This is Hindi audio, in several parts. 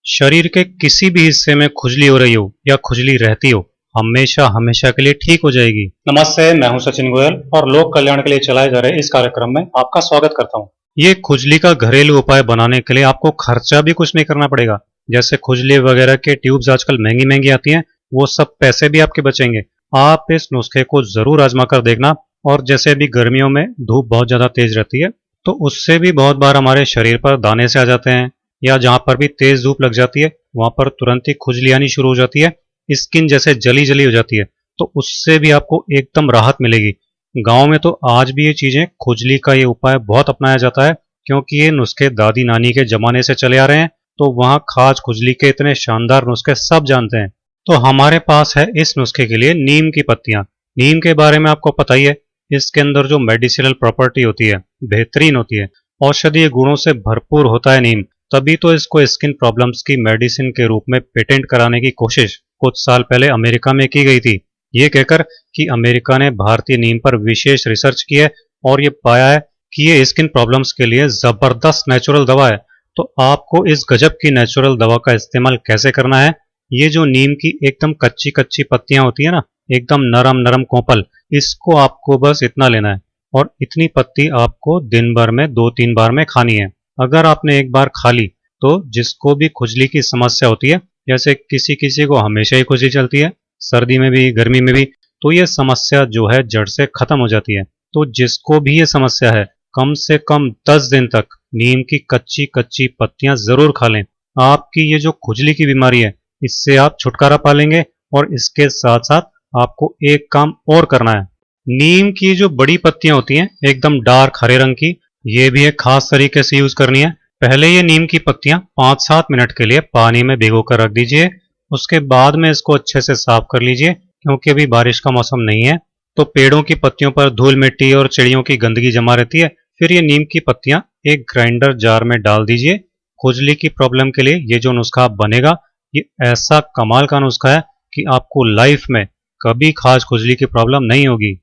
शरीर के किसी भी हिस्से में खुजली हो रही हो या खुजली रहती हो, हमेशा हमेशा के लिए ठीक हो जाएगी। नमस्ते, मैं हूं सचिन गोयल और लोक कल्याण के लिए चलाए जा रहे इस कार्यक्रम में आपका स्वागत करता हूं। ये खुजली का घरेलू उपाय बनाने के लिए आपको खर्चा भी कुछ नहीं करना पड़ेगा। जैसे खुजली वगैरह के ट्यूब्स आजकल महंगी महंगी आती हैं, वो सब पैसे भी आपके बचेंगे। आप इस नुस्खे को जरूर आजमा कर देखना। और जैसे अभी गर्मियों में धूप बहुत ज्यादा तेज रहती है, तो उससे भी बहुत बार हमारे शरीर पर दाने से आ जाते हैं, या जहां पर भी तेज धूप लग जाती है वहां पर तुरंत ही खुजली आनी शुरू हो जाती है, स्किन जैसे जली जली हो जाती है। तो उससे भी आपको एकदम राहत मिलेगी। गांव में तो आज भी ये चीजें, खुजली का ये उपाय बहुत अपनाया जाता है, क्योंकि ये नुस्खे दादी नानी के जमाने से चले आ रहे हैं। तो वहां खाज खुजली के इतने शानदार नुस्खे सब जानते हैं। तो हमारे पास है इस नुस्खे के लिए नीम की पत्तियां। नीम के बारे में आपको पता ही है, इसके अंदर जो मेडिसिनल प्रॉपर्टी होती है बेहतरीन होती है, औषधीय गुणों से भरपूर होता है नीम। तभी तो इसको स्किन प्रॉब्लम्स की मेडिसिन के रूप में पेटेंट कराने की कोशिश कुछ साल पहले अमेरिका में की गई थी, ये कहकर कि अमेरिका ने भारतीय नीम पर विशेष रिसर्च की है और ये पाया है कि ये स्किन प्रॉब्लम्स के लिए जबरदस्त नेचुरल दवा है। तो आपको इस गजब की नेचुरल दवा का इस्तेमाल कैसे करना है, ये जो नीम की एकदम कच्ची कच्ची पत्तियां होती है ना, एकदम नरम नरम कोपल, इसको आपको बस इतना लेना है और इतनी पत्ती आपको दिन भर में 2-3 बार में खानी है। अगर आपने एक बार खा ली तो जिसको भी खुजली की समस्या होती है, जैसे किसी किसी को हमेशा ही खुजली चलती है, सर्दी में भी गर्मी में भी, तो ये समस्या जो है जड़ से खत्म हो जाती है। तो जिसको भी ये समस्या है, कम से कम 10 दिन तक नीम की कच्ची कच्ची पत्तियां जरूर खा लें। आपकी ये जो खुजली की बीमारी है, इससे आप छुटकारा पा लेंगे। और इसके साथ साथ आपको एक काम और करना है। नीम की जो बड़ी पत्तियां होती हैं एकदम डार्क हरे रंग की, ये भी एक खास तरीके से यूज करनी है। पहले ये नीम की पत्तियां 5-7 मिनट के लिए पानी में भिगो कर रख दीजिए। उसके बाद में इसको अच्छे से साफ कर लीजिए, क्योंकि अभी बारिश का मौसम नहीं है, तो पेड़ों की पत्तियों पर धूल मिट्टी और चिड़ियों की गंदगी जमा रहती है। फिर ये नीम की पत्तियां एक ग्राइंडर जार में डाल दीजिए। खुजली की प्रॉब्लम के लिए ये जो नुस्खा बनेगा, ये ऐसा कमाल का नुस्खा है कि आपको लाइफ में कभी खाज खुजली की प्रॉब्लम नहीं होगी।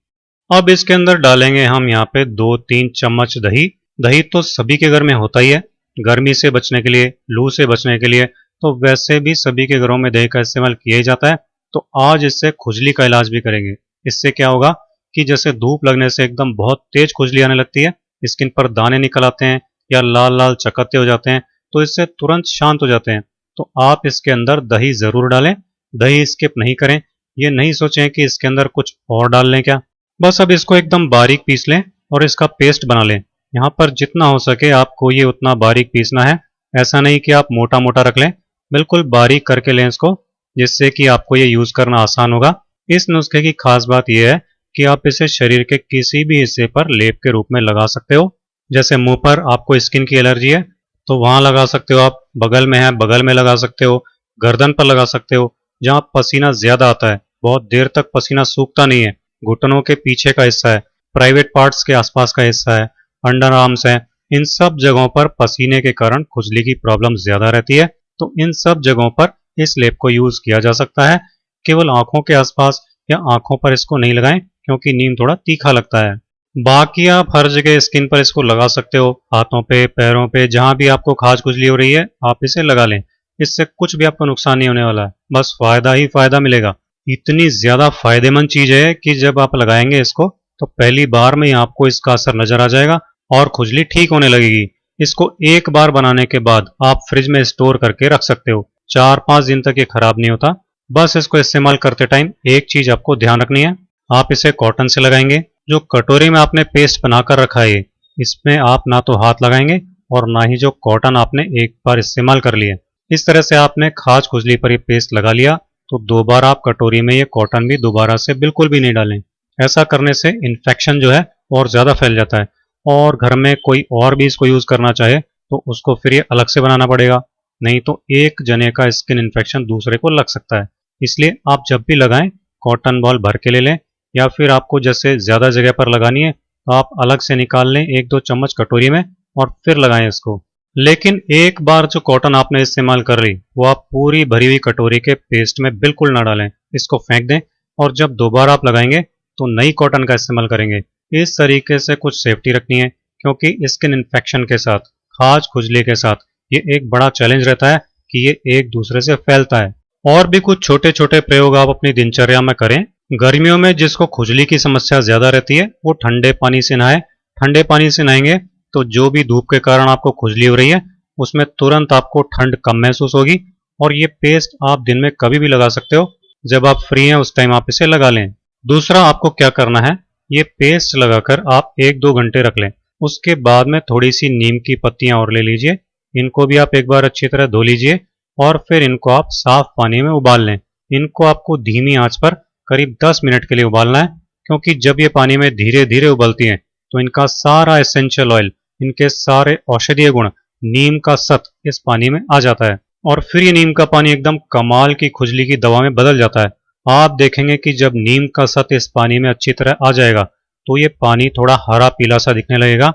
अब इसके अंदर डालेंगे हम यहाँ पे 2-3 चम्मच दही। दही तो सभी के घर में होता ही है, गर्मी से बचने के लिए, लू से बचने के लिए, तो वैसे भी सभी के घरों में दही का इस्तेमाल किया ही जाता है। तो आज इससे खुजली का इलाज भी करेंगे। इससे क्या होगा कि जैसे धूप लगने से एकदम बहुत तेज खुजली आने लगती है, स्किन पर दाने निकल आते हैं या लाल लाल चकत्ते हो जाते हैं, तो इससे तुरंत शांत हो जाते हैं। तो आप इसके अंदर दही जरूर डालें, दही स्किप नहीं करें। ये नहीं सोचें कि इसके अंदर कुछ और डाल लें क्या। बस अब इसको एकदम बारीक पीस लें और इसका पेस्ट बना लें। यहाँ पर जितना हो सके आपको ये उतना बारीक पीसना है। ऐसा नहीं कि आप मोटा मोटा रख लें, बिल्कुल बारीक करके लें इसको, जिससे कि आपको ये यूज करना आसान होगा। इस नुस्खे की खास बात यह है कि आप इसे शरीर के किसी भी हिस्से पर लेप के रूप में लगा सकते हो। जैसे मुंह पर आपको स्किन की एलर्जी है तो वहां लगा सकते हो, आप बगल में है बगल में लगा सकते हो, गर्दन पर लगा सकते हो, जहां पसीना ज्यादा आता है, बहुत देर तक पसीना सूखता नहीं है, घुटनों के पीछे का हिस्सा है, प्राइवेट पार्ट्स के आसपास का हिस्सा है, अंडर आर्म्स है, इन सब जगहों पर पसीने के कारण खुजली की प्रॉब्लम ज्यादा रहती है। तो इन सब जगहों पर इस लेप को यूज किया जा सकता है। केवल आंखों के आसपास या आंखों पर इसको नहीं लगाएं, क्योंकि नीम थोड़ा तीखा लगता है। बाकी आप हर जगह स्किन पर इसको लगा सकते हो, हाथों पे, पैरों पे, जहां भी आपको खाज खुजली हो रही है आप इसे लगा लें। इससे कुछ भी आपको नुकसान नहीं होने वाला है, बस फायदा ही फायदा मिलेगा। इतनी ज्यादा फायदेमंद चीज है कि जब आप लगाएंगे इसको तो पहली बार में ही आपको इसका असर नजर आ जाएगा और खुजली ठीक होने लगेगी। इसको एक बार बनाने के बाद आप फ्रिज में स्टोर करके रख सकते हो, 4-5 दिन तक ये खराब नहीं होता। बस इसको इस्तेमाल करते टाइम एक चीज आपको ध्यान रखनी है, आप इसे कॉटन से लगाएंगे। जो कटोरी में आपने पेस्ट बनाकर रखा है, इसमें आप ना तो हाथ लगाएंगे और ना ही जो कॉटन आपने एक बार इस्तेमाल कर लिया। इस तरह से आपने खाज खुजली पर ये पेस्ट लगा लिया तो दोबारा आप कटोरी में ये कॉटन भी दोबारा से बिल्कुल भी नहीं डालें। ऐसा करने से इन्फेक्शन जो है और ज्यादा फैल जाता है, और घर में कोई और भी इसको यूज करना चाहे तो उसको फिर ये अलग से बनाना पड़ेगा, नहीं तो एक जने का स्किन इन्फेक्शन दूसरे को लग सकता है। इसलिए आप जब भी लगाएं कॉटन बॉल भर के ले लें, या फिर आपको जैसे ज्यादा जगह पर लगानी है तो आप अलग से निकाल लें 1-2 चम्मच कटोरी में और फिर लगाएं इसको। लेकिन एक बार जो कॉटन आपने इस्तेमाल कर ली वो आप पूरी भरी हुई कटोरी के पेस्ट में बिल्कुल ना डालें, इसको फेंक दें और जब दोबारा आप लगाएंगे तो नई कॉटन का इस्तेमाल करेंगे। इस तरीके से कुछ सेफ्टी रखनी है, क्योंकि स्किन इन्फेक्शन के साथ, खाज खुजली के साथ ये एक बड़ा चैलेंज रहता है कि ये एक दूसरे से फैलता है। और भी कुछ छोटे छोटे प्रयोग आप अपनी दिनचर्या में करें। गर्मियों में जिसको खुजली की समस्या ज्यादा रहती है वो ठंडे पानी से नहाए। ठंडे पानी से नहाएंगे तो जो भी धूप के कारण आपको खुजली हो रही है उसमें तुरंत आपको ठंड कम महसूस होगी। और ये पेस्ट आप दिन में कभी भी लगा सकते हो, जब आप फ्री हैं उस टाइम आप इसे लगा लें। दूसरा आपको क्या करना है, ये पेस्ट लगाकर आप 1-2 घंटे रख लें। उसके बाद में थोड़ी सी नीम की पत्तियां और ले लीजिए, इनको भी आप एक बार अच्छी तरह धो लीजिए और फिर इनको आप साफ पानी में उबाल लें। इनको आपको धीमी आंच पर करीब 10 मिनट के लिए उबालना है, क्योंकि जब ये पानी में धीरे धीरे उबलती हैं तो इनका सारा एसेंशियल ऑयल, इनके सारे औषधीय गुण, नीम का सत इस पानी में आ जाता है और फिर ये नीम का पानी एकदम कमाल की खुजली की दवा में बदल जाता है। आप देखेंगे कि जब नीम का सत इस पानी में अच्छी तरह आ जाएगा तो ये पानी थोड़ा हरा पीला सा दिखने लगेगा।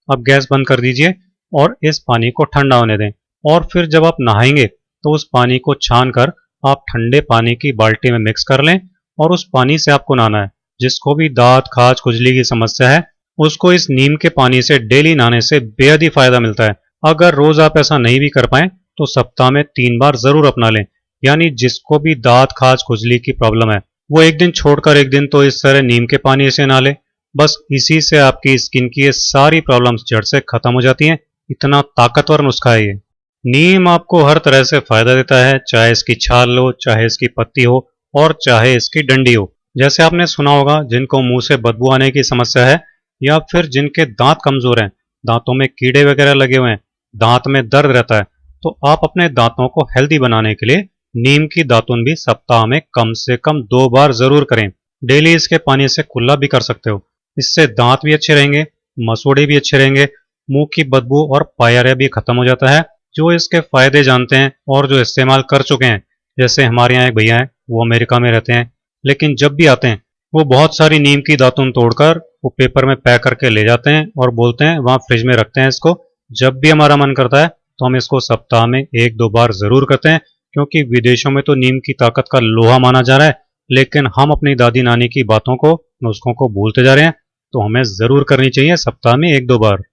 अब गैस बंद कर दीजिए और इस पानी को ठंडा होने दें। और फिर जब आप नहाएंगे तो उस पानी को छान कर आप ठंडे पानी की बाल्टी में मिक्स कर लें और उस पानी से आपको नहाना है। जिसको भी दांत खाज खुजली की समस्या है उसको इस नीम के पानी से डेली नहाने से बेहद ही फायदा मिलता है। अगर रोज आप ऐसा नहीं भी कर पाए तो सप्ताह में 3 बार जरूर अपना लें। यानी जिसको भी दांत खाज खुजली की प्रॉब्लम है वो एक दिन छोड़कर एक दिन तो इस तरह नीम के पानी से नहा ले। बस इसी से आपकी स्किन की ये सारी प्रॉब्लम्स जड़ से खत्म हो जाती हैं। इतना ताकतवर नुस्खा है ये। नीम आपको हर तरह से फायदा देता है, चाहे इसकी छाल हो, चाहे इसकी पत्ती हो और चाहे इसकी डंडी हो। जैसे आपने सुना होगा जिनको मुंह से बदबू आने की समस्या है या फिर जिनके दांत कमजोर हैं, दांतों में कीड़े वगैरह लगे हुए हैं, दांत में दर्द रहता है, तो आप अपने दांतों को हेल्दी बनाने के लिए नीम की दातुन भी सप्ताह में कम से कम 2 बार जरूर करें। डेली इसके पानी से कुल्ला भी कर सकते हो। इससे दांत भी अच्छे रहेंगे, मसूड़े भी अच्छे रहेंगे, मुंह की बदबू और पायरिया भी खत्म हो जाता है। जो इसके फायदे जानते हैं और जो इस्तेमाल कर चुके हैं, जैसे हमारे यहाँ एक भैया हैं, वो अमेरिका में रहते हैं, लेकिन जब भी आते हैं वो बहुत सारी नीम की दातुन तोड़कर वो पेपर में पैक करके ले जाते हैं और बोलते हैं वहाँ फ्रिज में रखते हैं इसको। जब भी हमारा मन करता है तो हम इसको सप्ताह में 1-2 बार जरूर करते हैं, क्योंकि विदेशों में तो नीम की ताकत का लोहा माना जा रहा है, लेकिन हम अपनी दादी नानी की बातों को, नुस्खों को भूलते जा रहे हैं। तो हमें जरूर करनी चाहिए सप्ताह में 1-2 बार।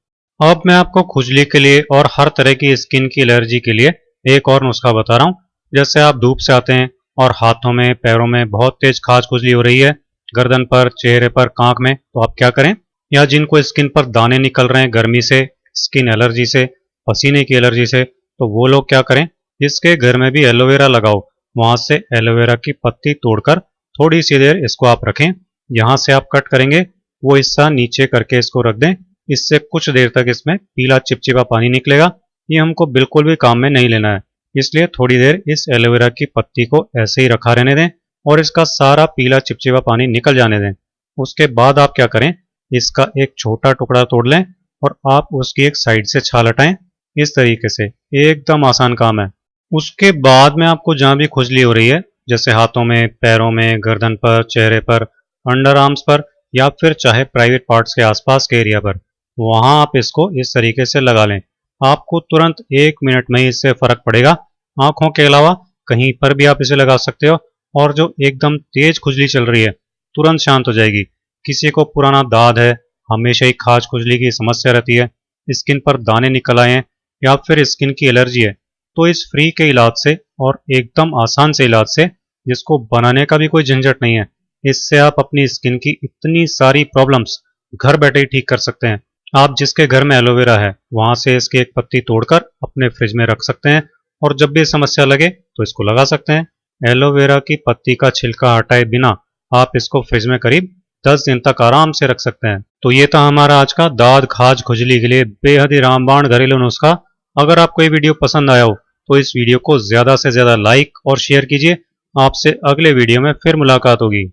अब मैं आपको खुजली के लिए और हर तरह की स्किन की एलर्जी के लिए एक और नुस्खा बता रहा हूँ। जैसे आप धूप से आते हैं और हाथों में पैरों में बहुत तेज खाज खुजली हो रही है, गर्दन पर, चेहरे पर, कांख में, तो आप क्या करें, या जिनको स्किन पर दाने निकल रहे हैं गर्मी से, स्किन एलर्जी से, पसीने की एलर्जी से, तो वो लोग क्या करें, जिसके घर में भी एलोवेरा लगाओ वहां से एलोवेरा की पत्ती तोड़कर थोड़ी सी देर इसको आप रखें। यहां से आप कट करेंगे, वो हिस्सा नीचे करके इसको रख दें। इससे कुछ देर तक इसमें पीला चिपचिपा पानी निकलेगा। ये हमको बिल्कुल भी काम में नहीं लेना है, इसलिए थोड़ी देर इस एलोवेरा की पत्ती को ऐसे ही रखा रहने दें और इसका सारा पीला चिपचिपा पानी निकल जाने दें। उसके बाद आप क्या करें, इसका एक छोटा टुकड़ा तोड़ लें और आप उसकी एक साइड से छाल हटाएं। इस तरीके से एकदम आसान काम है। उसके बाद में आपको जहां भी खुजली हो रही है, जैसे हाथों में, पैरों में, गर्दन पर, चेहरे पर, अंडर आर्म्स पर या फिर चाहे प्राइवेट पार्ट्स के आसपास के एरिया पर, वहां आप इसको इस तरीके से लगा लें। आपको तुरंत 1 मिनट में ही इससे फर्क पड़ेगा। आंखों के अलावा कहीं पर भी आप इसे लगा सकते हो और जो एकदम तेज खुजली चल रही है तुरंत शांत हो जाएगी। किसी को पुराना दाद है, हमेशा ही खाज खुजली की समस्या रहती है, स्किन पर दाने निकल आए हैं या फिर स्किन की एलर्जी है, तो इस फ्री के इलाज से और एकदम आसान से इलाज से, जिसको बनाने का भी कोई झंझट नहीं है, इससे आप अपनी स्किन की इतनी सारी प्रॉब्लम्स घर बैठे ही ठीक कर सकते हैं। आप जिसके घर में एलोवेरा है वहां से इसकी एक पत्ती तोड़कर अपने फ्रिज में रख सकते हैं और जब भी समस्या लगे तो इसको लगा सकते हैं। एलोवेरा की पत्ती का छिलका हटाए बिना आप इसको फ्रिज में करीब 10 दिन तक आराम से रख सकते हैं। तो ये था हमारा आज का दाद खाज खुजली के लिए बेहद ही रामबाण घरेलू नुस्खा। अगर आपको ये वीडियो पसंद आया हो तो इस वीडियो को ज्यादा से ज्यादा लाइक और शेयर कीजिए। आपसे अगले वीडियो में फिर मुलाकात होगी।